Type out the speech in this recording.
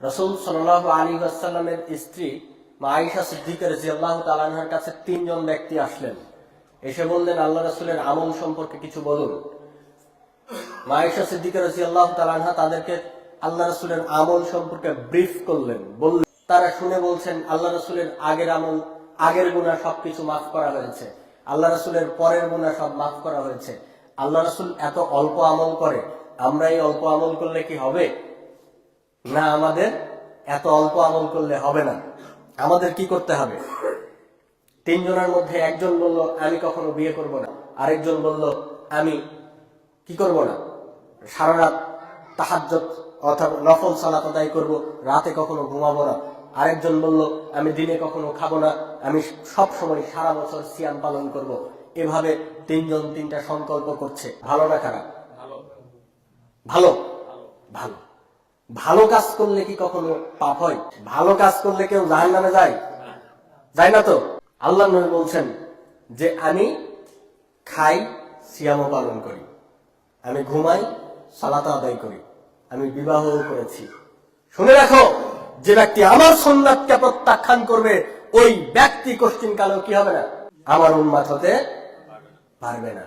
রাসূল সাল্লাল্লাহু আলাইহি ওয়াসাল্লামের স্ত্রী মা আয়েশা সিদ্দিকা রাদিয়াল্লাহু তাআলা আনহার কাছে তিনজন ব্যক্তি আসলেন। এসে বললেন, আল্লাহ রাসূলের আমল সম্পর্কে কিছু বলুন। মা আয়েশা সিদ্দিকা রাদিয়াল্লাহু তাআলা আনহা তাদেরকে আল্লাহ রাসূলের আমল সম্পর্কে ব্রিফ করলেন। বললেন, তারা শুনে বলছেন, আল্লাহ রাসূলের আগের আমল, আগের গুনাহ সবকিছু মাফ করা হয়েছে, আল্লাহ রাসূলের পরের গুনাহ সব মাফ করা হয়েছে। আল্লাহ রাসূল এত অল্প আমল করে, আমরা এই অল্প আমল করলে কি হবে? না, আমাদের এত অল্প আমল করলে হবে না। আমাদের কি করতে হবে? তিনজনের মধ্যে একজন বলল, আমি কখনো বিয়ে করব না। আরেকজন বলল, আমি কি করব না, সারা রাত তাহাজ্জুদ অর্থাৎ নফল সালাত আদায় করব, রাতে কখনো ঘুমাবো না। আরেকজন বলল, আমি দিনে কখনো খাবো না, আমি সব সময় সারা বছর সিয়াম পালন করব। এভাবে তিনজন তিনটা সংকল্প করছে। ভালো না খারাপ? ভালো। ভালো ভালো কাজ করলে কি কখনো পাপ হয়? ভালো কাজ করলে কেউ জাহান্নামে যায়? যায় না তো। আল্লাহ নবী বলছেন যে আমি খাই, সিয়াম পালন করি, আমি ঘুমাই, সালাত আদায় করি, আমি বিবাহ করেছি। শুনে রাখো, যে ব্যক্তি আমার সুন্নাতকে প্রত্যাখ্যান করবে, ওই ব্যক্তি কোশ্চিন কালেও কি হবে না? আমার উম্মত হতে পারবে না।